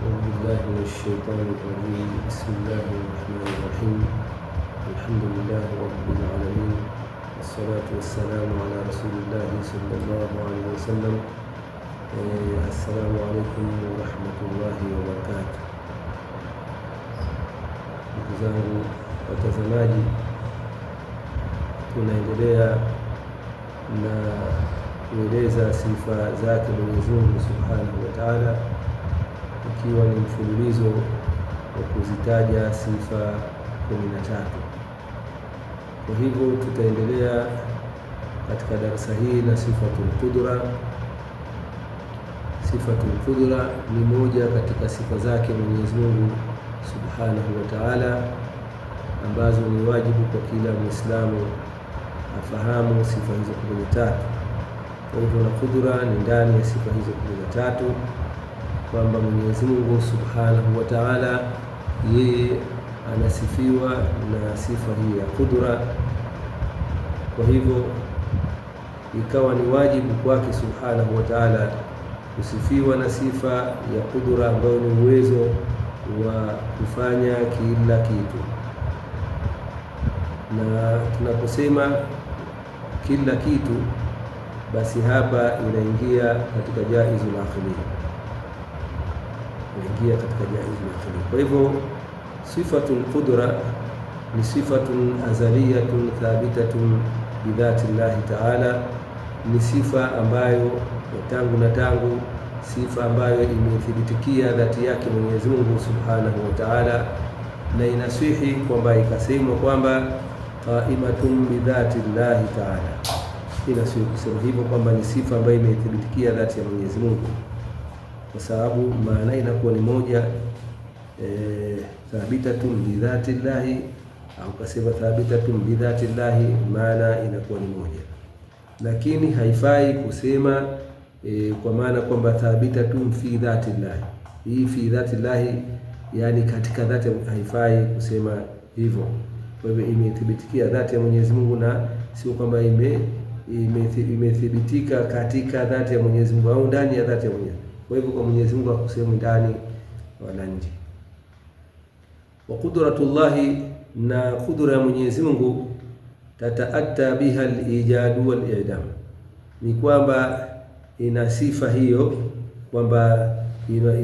أعوذ بالله من الشيطان الرجيم. بسم الله الرحمن الرحيم. الحمد لله رب العالمين، والصلاة والسلام على رسول الله صلى الله عليه وسلم. السلام عليكم ورحمة الله وبركاته. Ndugu zangu watazamaji, tunaendelea na kueleza sifa zake Mwenyezi Mungu Subhanahu wa Ta'ala, ikiwa ni mfululizo wa kuzitaja sifa 13. Kwa hivyo tutaendelea katika darasa hii na sifatul qudra. Sifatul qudra ni moja katika sifa zake Mwenyezi Mungu Subhanahu wa Ta'ala, ambazo ni wajibu kwa kila Muislamu afahamu sifa hizo 13. Kwa hivyo na qudra ni ndani ya sifa hizo 13, kwamba Mwenyezi Mungu Subhanahu wa Ta'ala yeye anasifiwa na sifa hii ya qudra. Kwa hivyo ikawa ni wajibu kwake Subhanahu wa Ta'ala kusifiwa na sifa ya qudra, ambayo ni uwezo wa kufanya kila kitu. Na tunaposema kila kitu, basi hapa inaingia katika jaizul akhli, Kwa hivyo sifatul qudra ni sifatun azaliyatun thabitatun bidhati llahi ta'ala, ni sifa ambayo tangu na tangu, sifa ambayo imethibitikia dhati yake Mwenyezi Mungu Subhanahu wa Ta'ala, na inasihi kwamba ikasemwa kwamba qaimatun bidhati llahi ta'ala. Inasihi kusema hivyo kwamba ni sifa ambayo imethibitikia dhati ya Mwenyezi Mungu, kwa sababu maana inakuwa ni moja, thabitatun bidhati llahi, au kasema thabitatun bidhati llahi, maana inakuwa ni moja. Lakini haifai kusema kwa maana kwamba thabitatun fi dhati llahi. Hii fi dhati llahi, yani katika dhati, haifai kusema hivyo. Kwa hivyo imethibitikia dhati ya Mwenyezi Mungu, na sio kwamba imethibitika katika dhati ya Mwenyezi Mungu au ndani ya dhati ya Mwenyezi Mungu. Kwa hivyo kwa Mwenyezi Mungu hakusema ndani wala nje. Wa qudratullahi, na qudra ya Mwenyezi Mungu, tataatta biha al-ijad wal-i'dam, ni kwamba ina sifa hiyo kwamba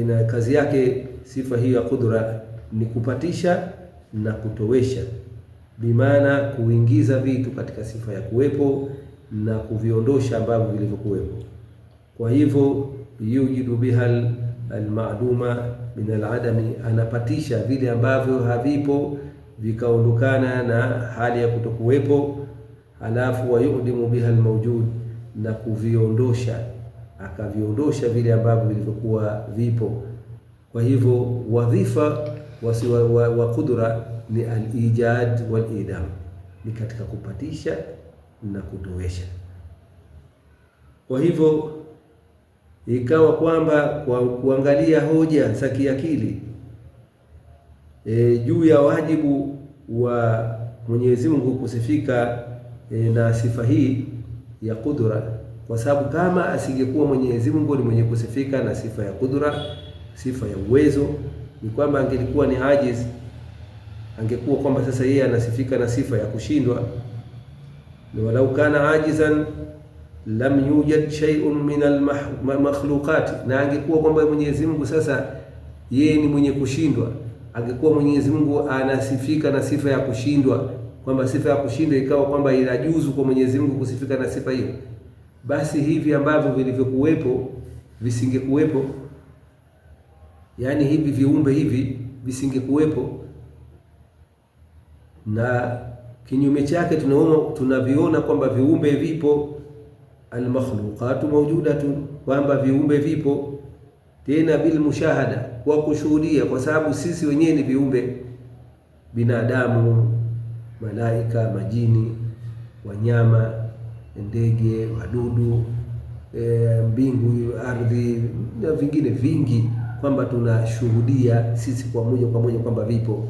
ina kazi yake. Sifa hiyo ya qudra ni kupatisha na kutowesha, bimaana kuingiza vitu katika sifa ya kuwepo na kuviondosha ambavyo vilivyokuwepo. Kwa hivyo yujidu biha al-ma'duma min al-adami, anapatisha vile ambavyo havipo vikaondokana na hali ya kutokuwepo. Halafu wayudimu biha al-mawjud, na kuviondosha, akaviondosha vile ambavyo vilivyokuwa vipo. Kwa hivyo wadhifa wa qudra ni al-ijad wal-idam, ni katika kupatisha na kutowesha. Kwa hivyo ikawa kwamba kwa kuangalia hoja za kiakili juu ya wajibu wa Mwenyezi Mungu kusifika na sifa hii ya qudra, kwa sababu kama asingekuwa Mwenyezi Mungu ni mwenye kusifika na sifa ya qudra, sifa ya uwezo, ni kwamba angelikuwa ni ajiz, angekuwa kwamba sasa yeye anasifika na sifa ya kushindwa. Ni walau kana ajizan lam yujad shay'un min al-makhluqat, na angekuwa kwamba Mwenyezi Mungu sasa yeye ni mwenye kushindwa, angekuwa Mwenyezi Mungu anasifika na sifa ya kushindwa, kwamba sifa ya kushindwa ikawa kwamba inajuzu kwa Mwenyezi Mungu kusifika na sifa hiyo, basi hivi ambavyo vilivyokuwepo visingekuwepo, yani hivi viumbe hivi visingekuwepo. Na kinyume chake tunaviona kwamba viumbe vipo, al-makhluqatu mawjudatun, kwamba viumbe vipo tena bil mushahada, kwa kushuhudia, kwa sababu sisi wenyewe ni viumbe, binadamu, malaika, majini, wanyama, ndege, wadudu, mbingu, ardhi na vingine vingi, kwamba tunashuhudia sisi kwa moja kwamba vipo.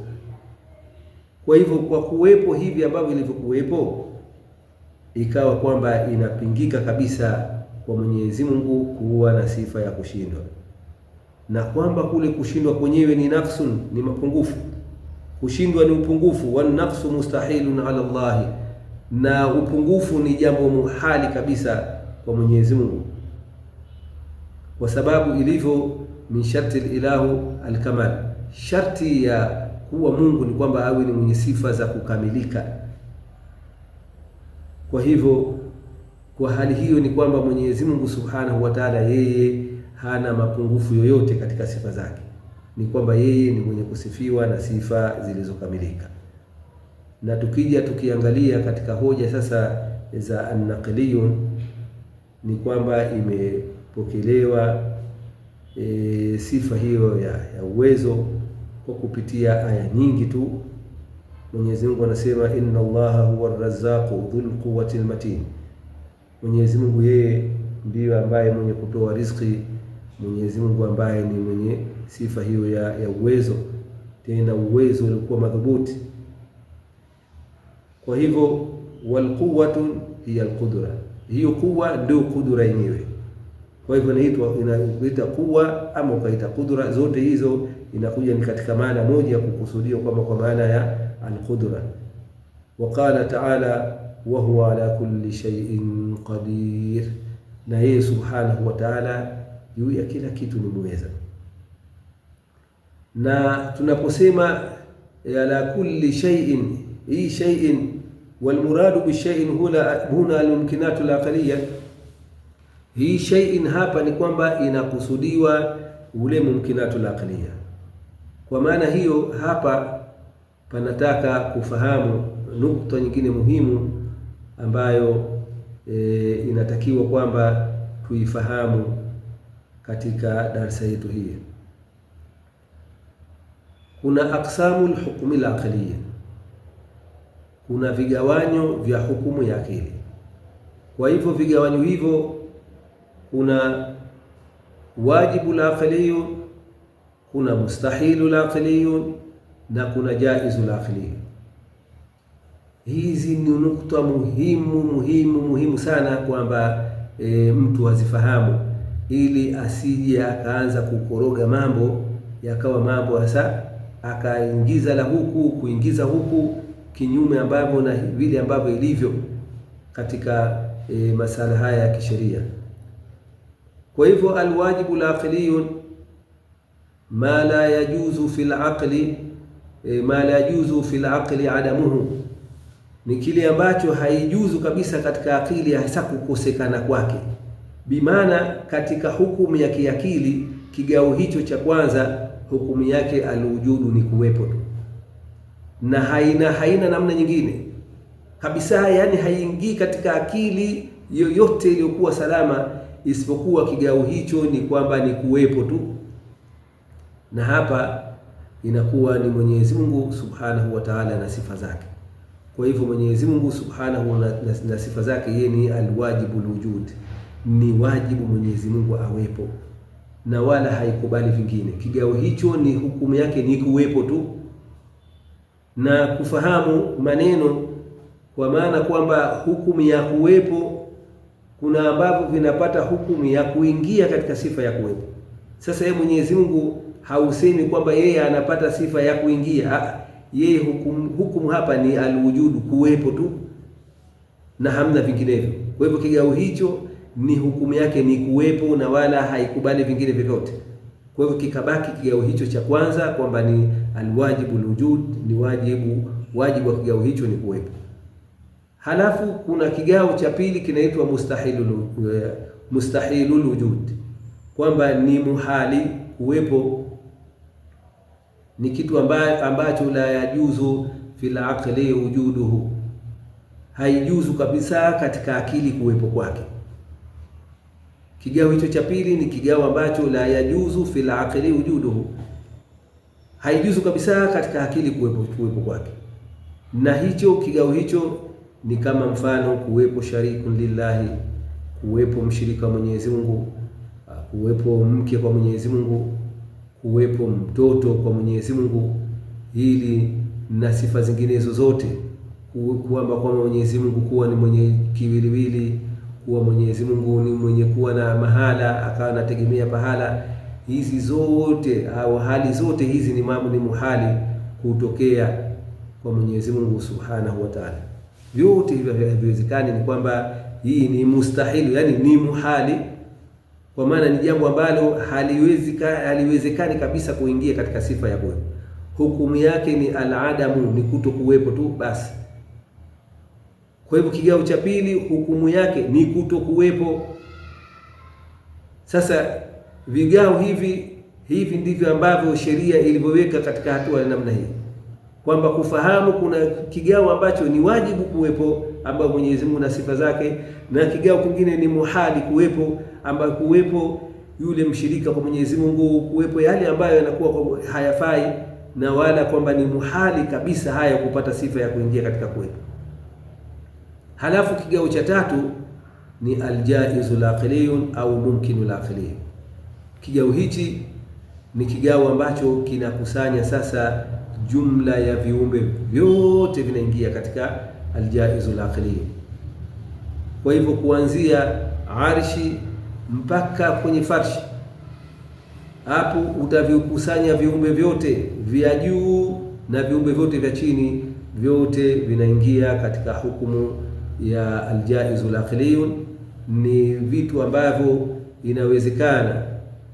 Kwa hivyo kwa kuwepo hivi ambavyo vilivyokuwepo, ikawa kwamba inapingika kabisa kwa Mwenyezi Mungu kuwa na sifa ya kushindwa. na kwamba kule kushindwa kwenyewe ni naqsun, ni mapungufu. Kushindwa ni upungufu. Wan naqsu mustahilun ala Allah, na upungufu ni jambo muhali kabisa kwa Mwenyezi Mungu, kwa sababu ilivyo min sharti ilahu alkamal, sharti ya kuwa Mungu ni kwamba awe ni mwenye sifa za kukamilika. Kwa hivyo kwa hali hiyo ni kwamba Mwenyezi Mungu Subhanahu wa Ta'ala yeye hana mapungufu yoyote katika sifa zake, ni kwamba yeye ni mwenye kusifiwa na sifa zilizokamilika. Na tukija tukiangalia katika hoja sasa za an-naqliyun, ni kwamba imepokelewa sifa hiyo ya uwezo kwa kupitia aya nyingi tu. Mwenyezi Mungu anasema inna Allaha huwa ar-razzaqu dhul quwwati al-matin, Mwenyezi Mungu yeye ndiyo ambaye mwenye kutoa riziki, Mwenyezi Mungu ambaye ni mwenye sifa hiyo ya uwezo, tena uwezo uliokuwa madhubuti. Kwa hivyo wal quwwatu hiya al-qudra, hiyo kuwa ndio kudura yenyewe. Kwa hivyo inaitwa kuwa ama ukaita kudura, zote hizo inakuja ni katika maana moja ya kukusudia kwamba kwa maana ya al-qudra. Wa qala ta'ala wa huwa ala kulli shay'in qadir, na yeye Subhanahu wa Ta'ala juu ya kila kitu ni muweza. Na tunaposema ala kulli shay'in, hii shay'in wal muradu bi shay'in huna al-mumkinatu al-aqliyya, hii shay'in hapa ni kwamba inakusudiwa ule mumkinatu al-aqliyya. Kwa maana hiyo hapa panataka kufahamu nukta nyingine muhimu ambayo inatakiwa kwamba tuifahamu katika darasa yetu hii. Kuna aqsamul hukmi al-aqliyya, kuna vigawanyo vya hukumu ya akili. Kwa hivyo vigawanyo hivyo kuna wajibu al-aqliyyu, kuna mustahilu al-aqliyyu na kuna jaizu al-aqliyyu. Hizi ni nukta muhimu sana kwamba mtu azifahamu, ili asije akaanza kukoroga mambo yakawa mambo hasa akaingiza la huku kuingiza huku kinyume ambavyo na vile ambavyo ilivyo katika masala haya ya kisheria. Kwa hivyo alwajibu al-aqliyun ma la yajuzu fil aqli adamuhu, ni kile ambacho haijuzu kabisa katika akili hasa kukosekana kwake. Bimaana katika hukumu ya kiakili kigao hicho cha kwanza hukumu yake alwujudu ni kuwepo tu, na haina namna nyingine kabisa, yani haingii katika akili yoyote iliyokuwa salama isipokuwa kigao hicho ni kwamba ni kuwepo tu. Na hapa inakuwa ni Mwenyezi Mungu Subhanahu wa Ta'ala na sifa zake. Kwa hivyo Mwenyezi Mungu Subhanahu na sifa zake yeye ni alwajibu alwujud, ni wajibu Mwenyezi Mungu awepo na wala haikubali vingine. Kigao hicho ni hukumu yake ni kuwepo tu, na kufahamu maneno kwa maana kwamba hukumu ya kuwepo kuna ambavyo vinapata hukumu ya kuingia katika sifa ya kuwepo. Sasa yeye Mwenyezi Mungu hausemi kwamba yeye anapata sifa ya kuingia. Yeye hukumu hapa ni alwujudu, kuwepo tu na hamna vinginevyo. Kwa hivyo kigao hicho ni hukumu yake ni kuwepo na wala haikubali vingine vyovyote. Kwa hivyo kikabaki kigao hicho cha kwanza kwamba ni alwajibu alwujud, ni wajibu wa kigao hicho ni kuwepo. Halafu kuna kigao cha pili kinaitwa mustahilul wujud, kwamba ni muhali kuwepo, ni kitu ambacho la yajuzu fil aqli wujuduhu, haijuzu kabisa katika akili kuwepo kwake. Kigao hicho cha pili ni kigao ambacho la yajuzu fil aqli wujuduhu, haijuzu kabisa katika akili kuwepo kwake. Na hicho kigao hicho ni kama mfano kuwepo sharikun lillahi, kuwepo mshirika wa Mwenyezi Mungu, kuwepo mke kwa Mwenyezi Mungu, kuwepo mtoto kwa Mwenyezi Mungu, hili na sifa zinginezo zote, kwamba kwa Mwenyezi Mungu kuwa ni mwenye kiwiliwili, kuwa Mwenyezi Mungu ni mwenye kuwa na mahala akawa anategemea pahala. hizi zote au hali zote hizi ni mambo ni muhali kutokea kwa Mwenyezi Mungu Subhanahu wa Ta'ala. Vyote hivyo haviwezekani, ni kwamba hii ni mustahili, yani ni muhali, kwa maana ni jambo ambalo haliwezekani kabisa kuingia katika sifa ya kuwepo. Hukumu yake ni al-adamu, ni kutokuwepo tu basi. Kwa hivyo kigao cha pili hukumu yake ni kutokuwepo. Sasa vigao hivi ndivyo ambavyo sheria ilivyoweka katika hatua ya namna hii, kwamba kufahamu kuna kigao ambacho ni wajibu kuwepo, ambao Mwenyezi Mungu na sifa zake, na kigao kingine ni muhali kuwepo, ambao kuwepo yule mshirika kwa Mwenyezi Mungu, kuwepo yale ambayo yanakuwa hayafai, na wala kwamba ni muhali kabisa haya kupata sifa ya kuingia katika kuwepo. Halafu kigao cha tatu ni aljaizul aqliyun au mumkinul aqliyun. Kigao hichi ni kigao ambacho kinakusanya sasa jumla ya viumbe vyote vinaingia katika aljaizul aqliyun. Kwa hivyo kuanzia arshi mpaka kwenye farshi, hapo utavikusanya viumbe vyote vya juu na viumbe vyote vya chini, vyote vinaingia katika hukumu ya aljaizul aqliyun. Ni vitu ambavyo inawezekana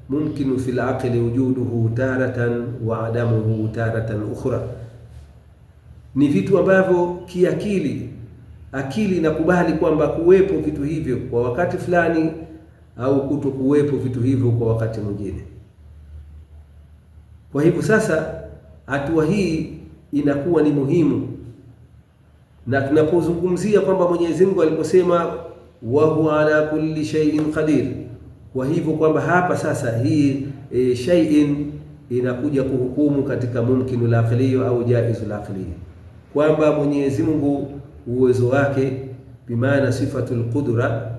mumkinu fil aqli wujuduhu taratan wa adamuhu taratan ukhra. Ni vitu ambavyo akili inakubali kwamba kuwepo vitu hivyo kwa wakati fulani au kuto kuwepo vitu hivyo kwa wakati mwingine. Kwa hivyo sasa hatua hii inakuwa ni muhimu, na tunapozungumzia kwamba Mwenyezi Mungu aliposema wa huwa ala kulli shay'in qadir, kwa hivyo kwamba hapa sasa hii shay'in inakuja kuhukumu katika mumkinul aqli au jaizul aqli, kwamba Mwenyezi Mungu uwezo wake bimaana sifatul qudra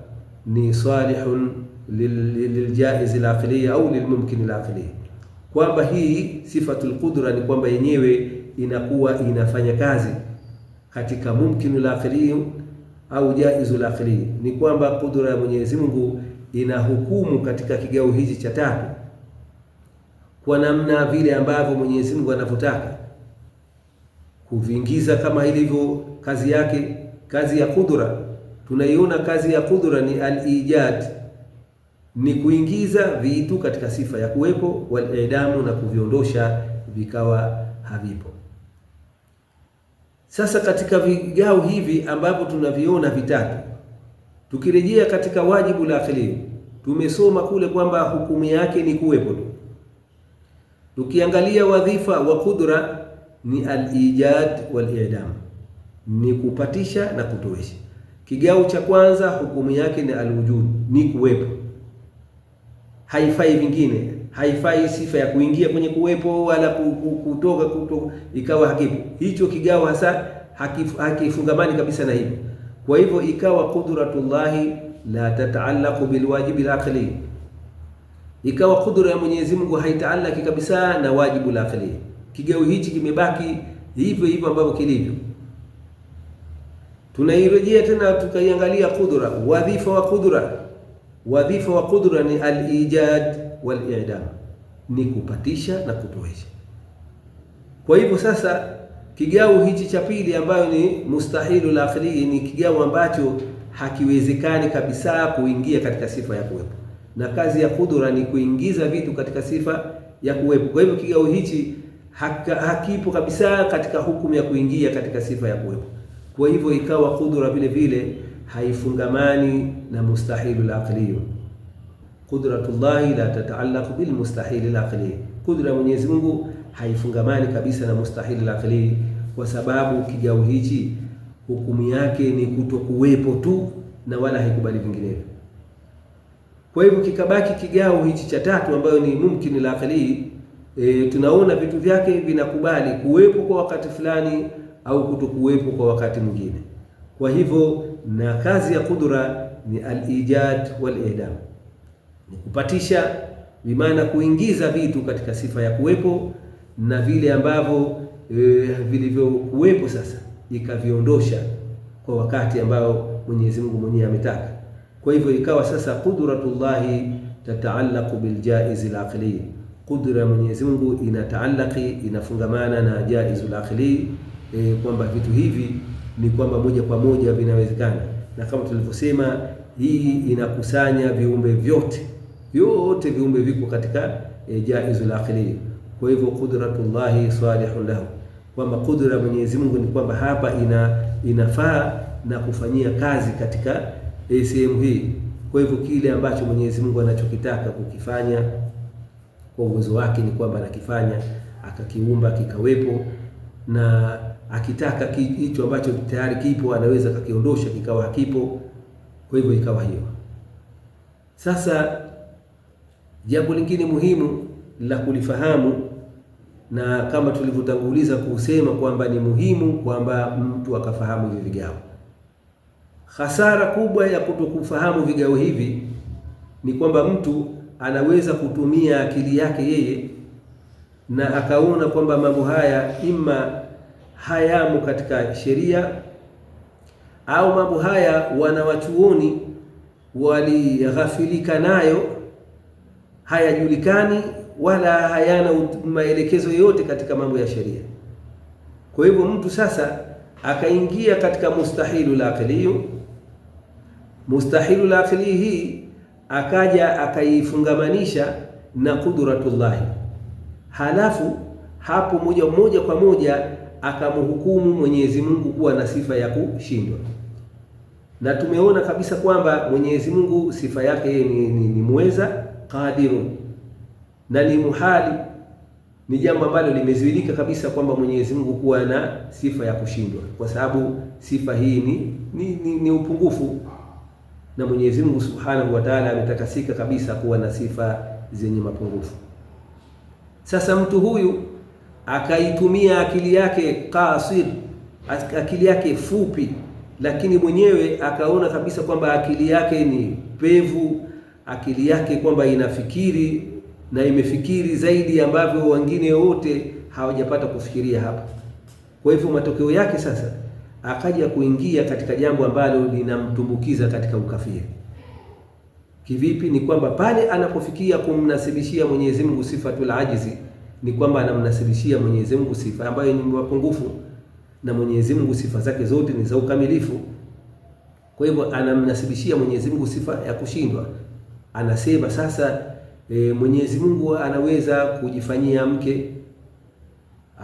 ni salihun liljaizil aqli au lilmumkinil aqli, kwamba hii sifatul qudra ni kwamba yenyewe inakuwa inafanya kazi katika mumkinul aqli au jaizul aqli. Ni kwamba kudura ya Mwenyezi Mungu inahukumu katika kigao hichi cha tatu kwa namna vile ambavyo Mwenyezi Mungu anavyotaka kuvingiza, kama ilivyo kazi yake. Kazi ya kudura tunaiona, kazi ya kudura ni al-ijad, ni kuingiza vitu katika sifa ya kuwepo, wal-idamu, na kuviondosha vikawa havipo. Sasa katika vigao hivi ambavyo tunaviona vitatu, tukirejea katika wajibu la aqli, tumesoma kule kwamba hukumu yake ni kuwepo tu. Tukiangalia wadhifa wa kudra ni al-ijad wal-i'dam, ni kupatisha na kutoesha. Kigao cha kwanza hukumu yake ni al-wujud, ni kuwepo, haifai vingine, haifai sifa ya kuingia kwenye kuwepo wala kutoka ikawa hakipo. Hicho kigao hasa hakifungamani kabisa na hivyo. Kwa hivyo ikawa qudratullahi la tataallaqu bilwajibi al-aqli, ikawa kudura ya Mwenyezi Mungu haitaallaki kabisa na wajibu al-aqli. Kigao hichi kimebaki hivyo hivyo ambavyo kilivyo. Tunairejea tena tukaiangalia kudura, wadhifa wa kudura ni al-ijad wal-i'dam, ni kupatisha na kutoesha. Kwa hivyo sasa kigao hichi cha pili ambayo ni mustahilul aqli ni kigao ambacho hakiwezekani kabisa kuingia katika sifa ya kuwepo, na kazi ya kudura ni kuingiza vitu katika sifa ya kuwepo. Kwa hivyo kigao hichi hakipo kabisa katika hukumu ya kuingia katika sifa ya kuwepo. Kwa hivyo ikawa kudura vile vile haifungamani na mustahilul aqli. Qudratullahi la tataallaqu bil mustahilil aqli, kudra ya Mwenyezi Mungu haifungamani kabisa na mustahilil aqli, kwa sababu kigao hichi hukumu yake ni kutokuwepo tu na wala haikubali vinginevyo. Kwa hivyo kikabaki kigao hichi cha tatu ambayo ni mumkinul aqli. Tunaona vitu vyake vinakubali kuwepo kwa wakati fulani au kutokuwepo kwa wakati mwingine. Kwa hivyo na kazi ya kudura ni al-ijad wal-i'dam, ni kupatisha, bimaana kuingiza vitu katika sifa ya kuwepo, na vile ambavyo vilivyokuwepo sasa ikaviondosha kwa wakati ambao Mwenyezi Mungu mwenyewe ametaka. Kwa hivyo ikawa sasa qudratullahi tataallaqu biljaiz alaqli, qudra ya Mwenyezi Mungu inataallaki, inafungamana na jaizul aqli, kwamba vitu hivi ni kwamba moja kwa moja vinawezekana, na kama tulivyosema hii inakusanya viumbe vyote viumbe viko katika jaizul aqli. Kwa hivyo qudratullahi salihun lahu, kwamba qudra ya Mwenyezi Mungu ni kwamba hapa inafaa na kufanyia kazi katika sehemu hii. Kwa hivyo kile ambacho Mwenyezi Mungu anachokitaka kukifanya kwa uwezo wake ni kwamba anakifanya, akakiumba kikawepo, na akitaka hicho ambacho tayari kipo anaweza kakiondosha kikawa hakipo, kwa hivyo ikawa hiyo. Sasa jambo lingine muhimu la kulifahamu, na kama tulivyotanguliza kusema kwamba ni muhimu kwamba mtu akafahamu hivi vigao. Hasara kubwa ya kutokufahamu vigao hivi ni kwamba mtu anaweza kutumia akili yake yeye na akaona kwamba mambo haya ima hayamo katika sheria au mambo haya wanawachuoni walighafilika nayo, hayajulikani wala hayana maelekezo yoyote katika mambo ya sheria. Kwa hivyo mtu sasa akaingia katika mustahilul aqli. Mustahilul aqli hii akaja akaifungamanisha na qudratullahi, halafu hapo moja kwa moja akamhukumu Mwenyezi Mungu kuwa na sifa ya kushindwa. Na tumeona kabisa kwamba Mwenyezi Mungu sifa yake ni muweza, qadirun, na ni muhali, ni jambo ambalo limezuilika kabisa kwamba Mwenyezi Mungu kuwa na sifa ya kushindwa, kwa sababu sifa hii ni upungufu, na Mwenyezi Mungu Subhanahu wa Ta'ala ametakasika kabisa kuwa na sifa zenye mapungufu. Sasa mtu huyu akaitumia akili yake qasir, akili yake fupi, lakini mwenyewe akaona kabisa kwamba akili yake ni pevu, akili yake kwamba inafikiri na imefikiri zaidi ambavyo wengine wote hawajapata kufikiria hapa. Kwa hivyo matokeo yake sasa akaja kuingia katika jambo ambalo linamtumbukiza katika ukafiri. Kivipi? Ni kwamba pale anapofikia kumnasibishia Mwenyezi Mungu sifatul ajizi, ni kwamba anamnasibishia Mwenyezi Mungu sifa ambayo ni mapungufu, na Mwenyezi Mungu sifa zake zote ni za ukamilifu. Kwa hivyo anamnasibishia Mwenyezi Mungu sifa ya kushindwa. Anasema sasa Mwenyezi Mungu anaweza kujifanyia mke,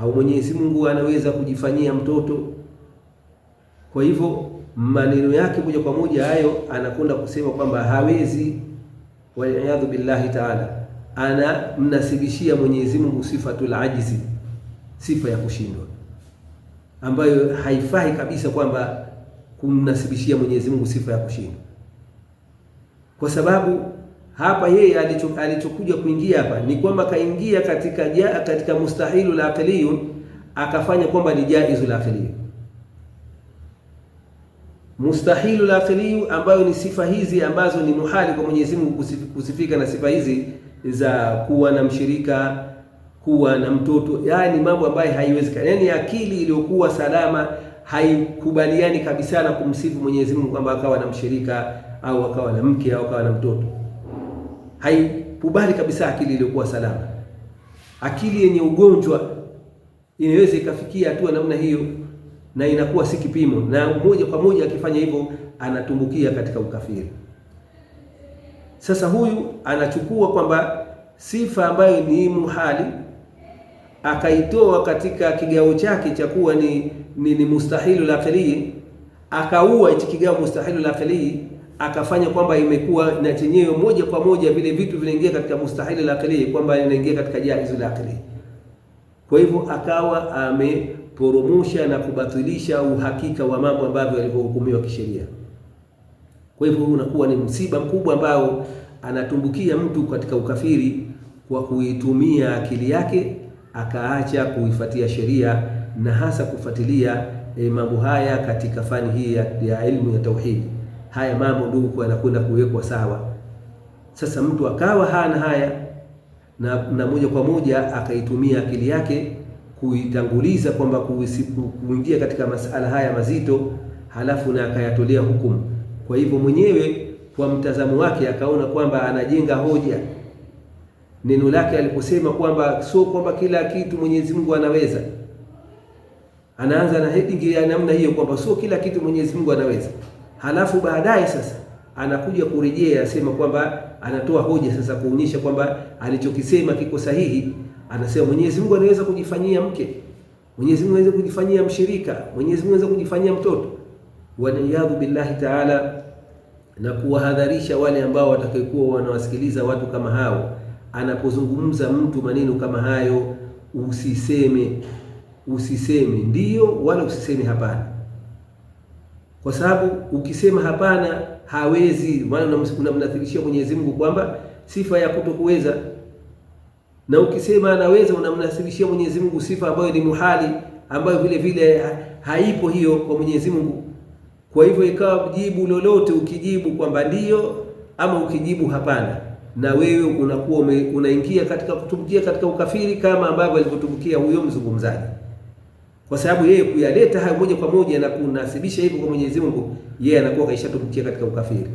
au Mwenyezi Mungu anaweza kujifanyia mtoto. Kwa hivyo maneno yake moja kwa moja hayo anakwenda kusema kwamba hawezi, waliyadhu billahi ta'ala, anamnasibishia Mwenyezi Mungu sifatul ajizi, sifa ya kushindwa, ambayo haifai kabisa kwamba kumnasibishia Mwenyezi Mungu sifa ya kushindwa, kwa sababu hapa yeye alichokuja kuingia hapa ni kwamba kaingia katika mustahilul aqli, akafanya kwamba ni jaizul aqli. Mustahilul aqli ambayo ni sifa hizi ambazo ni muhali kwa Mwenyezi Mungu kusifika na sifa hizi za kuwa na mshirika, kuwa na mtoto, yani mambo ambayo haiwezekani. Yani akili iliyokuwa salama haikubaliani kabisa na kumsifu Mwenyezi Mungu kwamba akawa na mshirika au akawa na mke au akawa na mtoto. Haikubali kabisa akili iliyokuwa salama. Akili yenye ugonjwa inaweza ikafikia hatua namna hiyo, na inakuwa si kipimo, na moja kwa moja akifanya hivyo anatumbukia katika ukafiri. Sasa huyu anachukua kwamba sifa ambayo ni muhali akaitoa katika kigao chake cha kuwa ni mustahilul aqli, akaua hichi kigao mustahilul aqli, akafanya kwamba imekuwa na chenyewe moja kwa moja vile vitu vinaingia katika mustahilul aqli, kwamba inaingia katika jaizul aqli. Kwa hivyo akawa ameporomosha na kubatilisha uhakika wa mambo ambavyo yalivyohukumiwa kisheria. Kwa hivyo unakuwa ni msiba mkubwa ambao anatumbukia mtu katika ukafiri kwa kuitumia akili yake, akaacha kuifuatia sheria na hasa kufuatilia mambo haya katika fani hii ya elimu ya tauhid. Haya mambo ndugu yanakwenda kuwekwa sawa. Sasa mtu akawa hana haya na moja kwa moja akaitumia akili yake kuitanguliza kwamba kuingia katika masala haya mazito, halafu na akayatolea hukumu. Kwa hivyo mwenyewe kwa mtazamo wake akaona kwamba anajenga hoja. Neno lake aliposema kwamba sio kwamba kila kitu Mwenyezi Mungu anaweza, anaanza na heading ya namna hiyo kwamba sio kila kitu Mwenyezi Mungu anaweza, halafu baadaye sasa anakuja kurejea asema kwamba anatoa hoja sasa kuonyesha kwamba alichokisema kiko sahihi. Anasema Mwenyezi Mungu anaweza kujifanyia mke, Mwenyezi Mungu anaweza kujifanyia mshirika, Mwenyezi Mungu anaweza kujifanyia mtoto. Waliyadhu billahi ta'ala, na kuwahadharisha wale ambao watakayokuwa wanawasikiliza watu kama hao. Anapozungumza mtu maneno kama hayo, usiseme ndiyo wala usiseme hapana, kwa sababu ukisema hapana hawezi, maana unamnathirishia Mwenyezi Mungu kwamba sifa ya kutokuweza, na ukisema anaweza unamnathirishia Mwenyezi Mungu sifa ambayo ni muhali, ambayo vile vile haipo hiyo kwa Mwenyezi Mungu. Kwa hivyo ikawa jibu lolote ukijibu kwamba ndiyo ama ukijibu hapana, na wewe unakuwa unaingia katika kutumbukia katika ukafiri kama ambavyo alivyotumbukia huyo mzungumzaji, kwa sababu yeye kuyaleta hayo moja kwa moja na kunasibisha hivyo kwa Mwenyezi Mungu, yeye anakuwa kaishatumbukia katika ukafiri.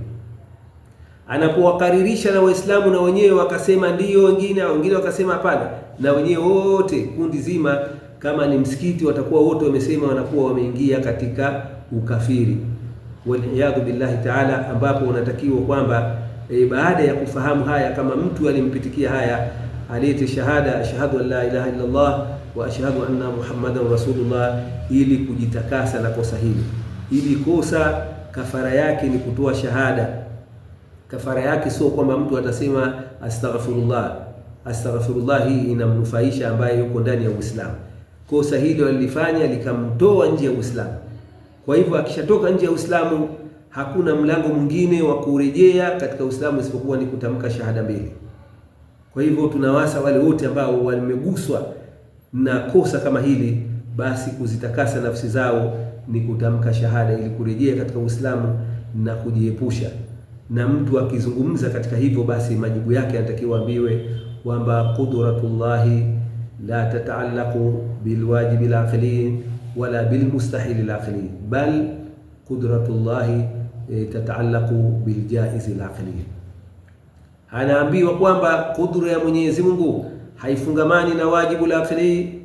Anapowakaririsha na Waislamu na wenyewe wakasema ndiyo, wengine wakasema hapana, na wenyewe wote kundi zima kama ni msikiti watakuwa wote wamesema, wanakuwa wameingia katika ukafiri. Waliyadhu billahi ta'ala, ambapo unatakiwa kwamba baada ya kufahamu haya, kama mtu alimpitikia haya, alete shahada ashhadu an la ilaha illa Allah wa ashhadu anna Muhammadan Rasulullah, ili kujitakasa na kosa hili. Ili kosa kafara yake ni kutoa shahada. Kafara yake sio kwamba mtu atasema astaghfirullah. Astaghfirullah hii inamnufaisha ambaye yuko ndani ya Uislamu. Kosa hilo alilifanya likamtoa nje ya Uislamu. Kwa hivyo akishatoka nje ya Uislamu hakuna mlango mwingine wa kurejea katika Uislamu isipokuwa ni kutamka shahada mbili. Kwa hivyo tunawasa wale wote ambao wameguswa na kosa kama hili, basi kuzitakasa nafsi zao ni kutamka shahada ili kurejea katika Uislamu na kujiepusha. Na mtu akizungumza katika hivyo, basi majibu yake anatakiwa ambiwe kwamba qudratullahi la tataallaqu bilwajibi al-aqli wala bilmustahil al-aqli, bal qudratullahi tataallaqu biljaiz al-aqli. Anaambiwa kwamba kudra ya Mwenyezi Mungu haifungamani na wajibu al-aqli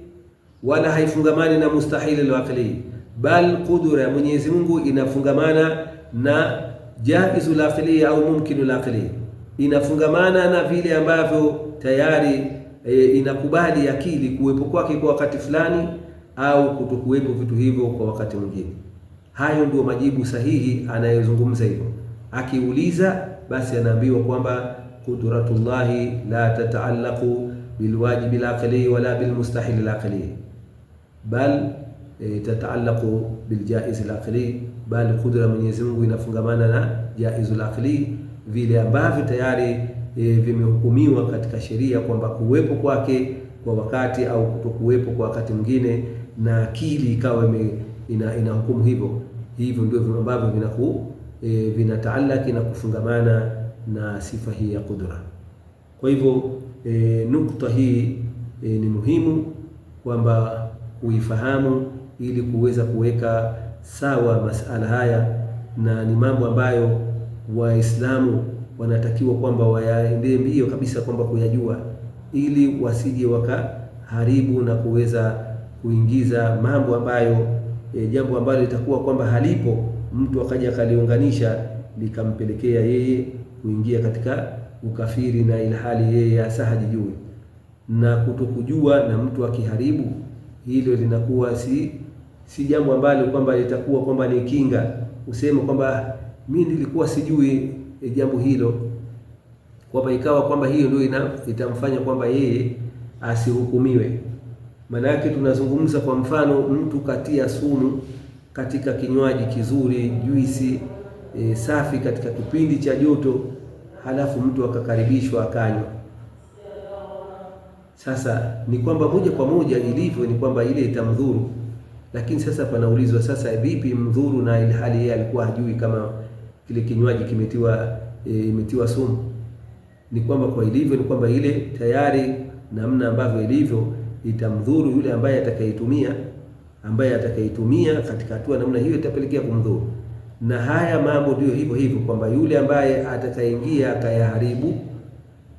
wala haifungamani na mustahil al-aqli, bal kudra ya Mwenyezi Mungu inafungamana na jaizul aqli au mumkinul aqli, inafungamana na vile ambavyo tayari inakubali akili kuwepo kwake kwa wakati fulani au kutokuwepo vitu hivyo kwa wakati mwingine. Hayo ndio majibu sahihi anayozungumza hivyo. Akiuliza basi anaambiwa kwamba qudratullahi la tataallaqu bilwajibi al-aqli wala bilmustahil al-aqli, bal tataallaqu biljaiz al-aqli, bali kudra Mwenyezi Mungu inafungamana na jaizul aqli, vile ambavyo tayari vimehukumiwa katika sheria kwamba kuwepo kwake kwa wakati au kutokuwepo kwa wakati mwingine, na akili ikawa ina hukumu hivyo. Hivyo ndio ambavyo vinataallaki na kufungamana na sifa hii ya kudra. Kwa hivyo nukta hii ni muhimu kwamba uifahamu ili kuweza kuweka sawa masala haya, na ni mambo ambayo Waislamu wanatakiwa kwamba wayaendee mbio kabisa kwamba kuyajua, ili wasije wakaharibu na kuweza kuingiza mambo ambayo jambo ambalo litakuwa kwamba halipo, mtu akaja akaliunganisha likampelekea yeye kuingia katika ukafiri, na ilhali yeye hasa hajijui. Na kutokujua na mtu akiharibu, hilo linakuwa si jambo ambalo kwamba litakuwa kwamba ni kinga useme kwamba mimi nilikuwa sijui jambo hilo, kwamba ikawa kwamba hiyo ndio itamfanya kwamba yeye asihukumiwe. Maana yake tunazungumza kwa mfano, mtu katia sumu katika kinywaji kizuri, juisi safi katika kipindi cha joto, halafu mtu akakaribishwa akanywa. Sasa ni kwamba moja kwa moja ilivyo ni kwamba ile itamdhuru, lakini sasa panaulizwa sasa vipi mdhuru na ile hali yeye alikuwa hajui kama kile kinywaji imetiwa sumu? Ni kwamba kwa ilivyo ni kwamba ile tayari namna ambavyo ilivyo itamdhuru yule ambaye atakayetumia katika hatua namna hiyo itapelekea kumdhuru. Na haya mambo ndio hivyo hivyo, kwamba yule ambaye atakaingia akayaharibu,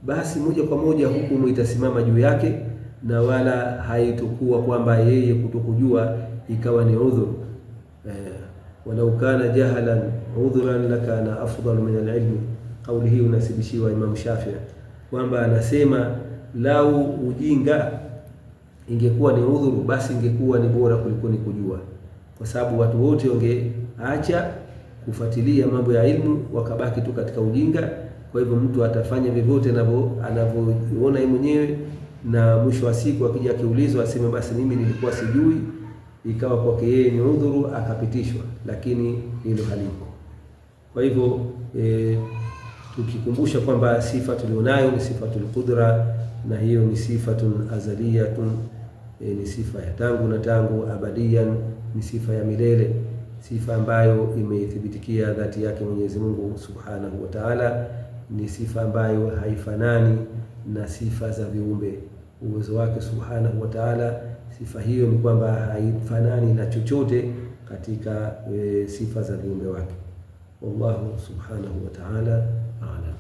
basi moja kwa moja hukumu itasimama juu yake, na wala haitokuwa kwamba yeye kutokujua ikawa ni udhur. Walau kana jahalan udhuran lakana afdal min alilmi. Kauli hii unasibishiwa Imam Shafi'i kwamba anasema lau ujinga ingekuwa ni udhuru, basi ingekuwa ni bora kuliko ni kujua, kwa sababu watu wote wangeacha kufuatilia mambo ya ilmu wakabaki tu katika ujinga. Kwa hivyo mtu atafanya vyovyote anavyoona yeye mwenyewe, na mwisho wa siku akija akiulizwa aseme basi mimi nilikuwa sijui, ikawa kwake yeye ni udhuru akapitishwa, lakini hilo halipo. Kwa hivyo tukikumbusha kwamba sifa tulionayo ni sifatul qudra, na hiyo ni sifatun azaliyatun, ni sifa ya tangu na tangu, abadiyan ni sifa ya milele, sifa ambayo imethibitikia dhati yake Mwenyezi Mungu Subhanahu wa Ta'ala, ni sifa ambayo haifanani na sifa za viumbe. Uwezo wake Subhanahu wa Ta'ala, sifa hiyo ni kwamba haifanani na chochote katika sifa za viumbe wake. Wallahu Subhanahu wa Ta'ala a'lam.